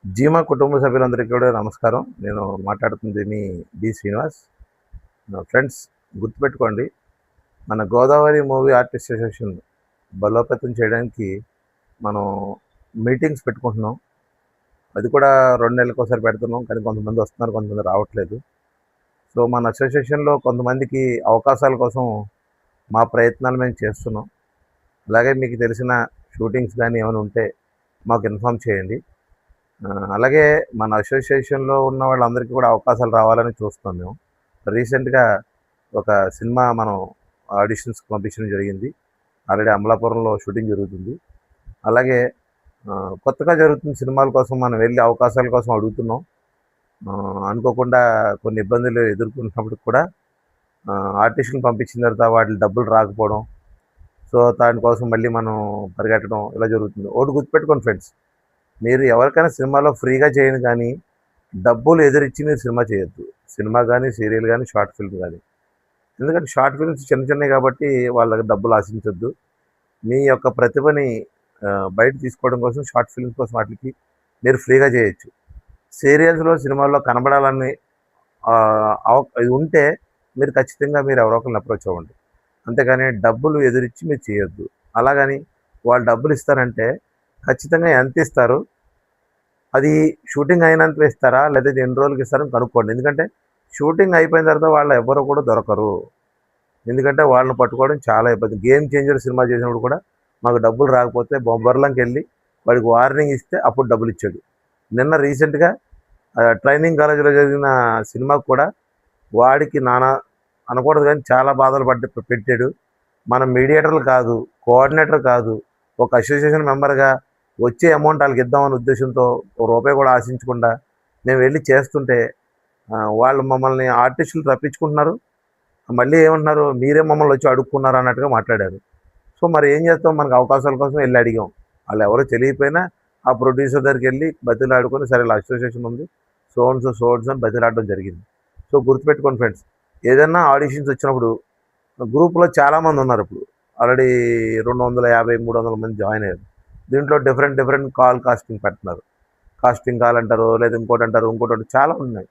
జీమా కుటుంబ సభ్యులందరికీ కూడా నమస్కారం. నేను మాట్లాడుతుంది మీ డి. శ్రీనివాస్. ఫ్రెండ్స్, గుర్తుపెట్టుకోండి, మన గోదావరి మూవీ ఆర్టిస్ట్ అసోసియేషన్ బలోపేతం చేయడానికి మనం మీటింగ్స్ పెట్టుకుంటున్నాం. అది కూడా 2 నెలలకోసారి పెడుతున్నాం. కానీ కొంతమంది వస్తున్నారు, కొంతమంది రావట్లేదు. సో మన అసోసియేషన్లో కొంతమందికి అవకాశాల కోసం మా ప్రయత్నాలు మేము చేస్తున్నాం. అలాగే మీకు తెలిసిన షూటింగ్స్ కానీ ఏమైనా ఉంటే మాకు ఇన్ఫామ్ చేయండి. అలాగే మన అసోసియేషన్లో ఉన్న వాళ్ళందరికీ కూడా అవకాశాలు రావాలని చూస్తున్నాం మేము. రీసెంట్గా ఒక సినిమా మనం ఆడిషన్స్కి పంపించడం జరిగింది. ఆల్రెడీ అమలాపురంలో షూటింగ్ జరుగుతుంది. అలాగే కొత్తగా జరుగుతున్న సినిమాల కోసం మనం వెళ్ళి అవకాశాల కోసం అడుగుతున్నాం. అనుకోకుండా కొన్ని ఇబ్బందులు ఎదుర్కొంటున్నప్పుడు కూడా ఆర్టిస్టులను పంపించిన తర్వాత వాటి డబ్బులు రాకపోవడం, సో దానికోసం మళ్ళీ మనం పరిగెట్టడం ఇలా జరుగుతుంది. ఒకటి గుర్తుపెట్టుకోండి ఫ్రెండ్స్, మీరు ఎవరికైనా సినిమాలో ఫ్రీగా చేయండి, కానీ డబ్బులు ఎదురిచ్చి మీరు సినిమా చేయొద్దు. సినిమా కానీ, సీరియల్ కానీ, షార్ట్ ఫిల్మ్ కానీ. ఎందుకంటే షార్ట్ ఫిల్మ్స్ చిన్న చిన్నవి కాబట్టి వాళ్ళకి డబ్బులు ఆశించొద్దు. మీ యొక్క ప్రతిభని బయట తీసుకోవడం కోసం షార్ట్ ఫిల్మ్స్ కోసం వాటికి మీరు ఫ్రీగా చేయొచ్చు. సీరియల్స్లో, సినిమాల్లో కనబడాలని ఇది ఉంటే మీరు ఖచ్చితంగా మీరు ఎవరో ఒకరిని అప్రోచ్ అవ్వండి. అంతేగాని డబ్బులు ఎదురిచ్చి మీరు చేయొద్దు. అలాగని వాళ్ళు డబ్బులు ఇస్తారంటే ఖచ్చితంగా ఎంత ఇస్తారు, అది షూటింగ్ అయినంత ఇస్తారా లేదా ఎన్ని రోజులకి ఇస్తారని కనుక్కోండి. ఎందుకంటే షూటింగ్ అయిపోయిన తర్వాత వాళ్ళు ఎవరు కూడా దొరకరు. ఎందుకంటే వాళ్ళని పట్టుకోవడం చాలా ఇబ్బంది. గేమ్ చేంజర్ సినిమా చేసినప్పుడు కూడా మాకు డబ్బులు రాకపోతే బొంబర్లంకి వెళ్ళి వాడికి వార్నింగ్ ఇస్తే అప్పుడు డబ్బులు ఇచ్చాడు. నిన్న రీసెంట్గా ట్రైనింగ్ కాలేజీలో జరిగిన సినిమాకు కూడా వాడికి నానా అనకూడదు కానీ చాలా బాధలు పెట్టాడు. మనం మీడియేటర్లు కాదు, కోఆర్డినేటర్ కాదు, ఒక అసోసియేషన్ మెంబర్గా వచ్చే అమౌంట్ వాళ్ళకి ఇద్దామనే ఉద్దేశంతో రూపాయి కూడా ఆశించకుండా మేము వెళ్ళి చేస్తుంటే వాళ్ళు మమ్మల్ని ఆర్టిస్టులు రప్పించుకుంటున్నారు. మళ్ళీ ఏమంటున్నారు, మీరే మమ్మల్ని వచ్చి అడుక్కున్నారు అన్నట్టుగా మాట్లాడారు. సో మరి ఏం చేస్తాం, మనకు అవకాశాల కోసం వెళ్ళి అడిగాం. వాళ్ళు ఎవరో తెలియకపోయినా ఆ ప్రొడ్యూసర్ దగ్గరికి వెళ్ళి బతిలాడుకొని, సరే ఇలా అసోసియేషన్ ఉంది, సోన్స్ అని బతిలాడడం జరిగింది. సో గుర్తుపెట్టుకోండి ఫ్రెండ్స్, ఏదైనా ఆడిషన్స్ వచ్చినప్పుడు గ్రూప్లో చాలామంది ఉన్నారు. ఇప్పుడు ఆల్రెడీ 250, 300 మంది జాయిన్ అయ్యారు. దీంట్లో డిఫరెంట్ కాల్ కాస్టింగ్ పెడుతున్నారు. కాస్టింగ్ కాల్ అంటారు, లేదా ఇంకోటి అంటారు, ఇంకోటి చాలా ఉన్నాయి.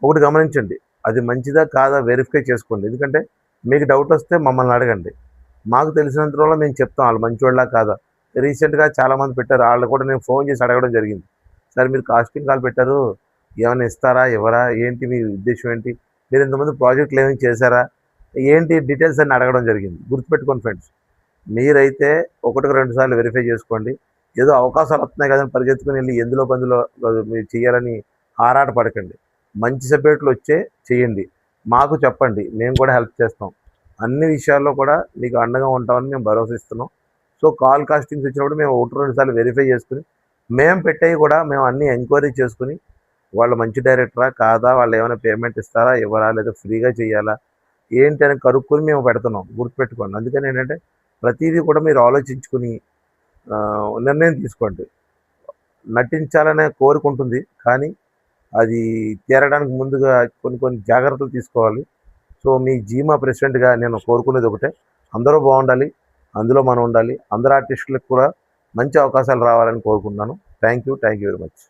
ఒకటి గమనించండి, అది మంచిదా కాదా వెరిఫై చేసుకోండి. ఎందుకంటే మీకు డౌట్ వస్తే మమ్మల్ని అడగండి. మాకు తెలిసినంతలో మేము చెప్తాం వాళ్ళు మంచివాళ్ళ కాదా. రీసెంట్గా చాలామంది పెట్టారు, వాళ్ళు కూడా నేను ఫోన్ చేసి అడగడం జరిగింది. సరే మీరు కాస్టింగ్ కాల్ పెట్టారు, ఏమైనా ఇస్తారా, ఎవరా, ఏంటి మీ ఉద్దేశం ఏంటి, మీరు ఇంతమంది ప్రాజెక్టులు ఏమైనా చేశారా, ఏంటి డీటెయిల్స్ అని అడగడం జరిగింది. గుర్తుపెట్టుకోండి ఫ్రెండ్స్, మీరైతే 1-2 సార్లు వెరిఫై చేసుకోండి. ఏదో అవకాశాలు వస్తున్నాయి కదని పరిగెత్తుకుని వెళ్ళి ఎందులో పందులో మీరు చేయాలని ఆరాట పడకండి. మంచి సబ్జెక్టులు వచ్చే చేయండి, మాకు చెప్పండి, మేము కూడా హెల్ప్ చేస్తాం. అన్ని విషయాల్లో కూడా మీకు అండగా ఉంటామని మేము భరోసా ఇస్తున్నాం. సో కాల్ కాస్టింగ్స్ వచ్చినప్పుడు మేము 1-2 సార్లు వెరిఫై చేసుకుని, మేము పెట్టేవి కూడా మేము అన్నీ ఎంక్వైరీ చేసుకుని, వాళ్ళు మంచి డైరెక్టరా కాదా, వాళ్ళు ఏమైనా పేమెంట్ ఇస్తారా ఇవ్వరా, లేదా ఫ్రీగా చేయాలా ఏంటి అని కనుక్కొని మేము పెడుతున్నాం. గుర్తుపెట్టుకోండి. అందుకని ఏంటంటే ప్రతిదీ కూడా మీరు ఆలోచించుకుని నిర్ణయం తీసుకోండి. నటించాలనే కోరిక ఉంటుంది, కానీ అది తీరడానికి ముందుగా కొన్ని జాగ్రత్తలు తీసుకోవాలి. సో మీ జీమా ప్రెసిడెంట్గా నేను కోరుకునేది ఒకటే, అందరూ బాగుండాలి, అందులో మనం ఉండాలి. అందరు ఆర్టిస్టులకు కూడా మంచి అవకాశాలు రావాలని కోరుకుంటున్నాను. Thank you very much.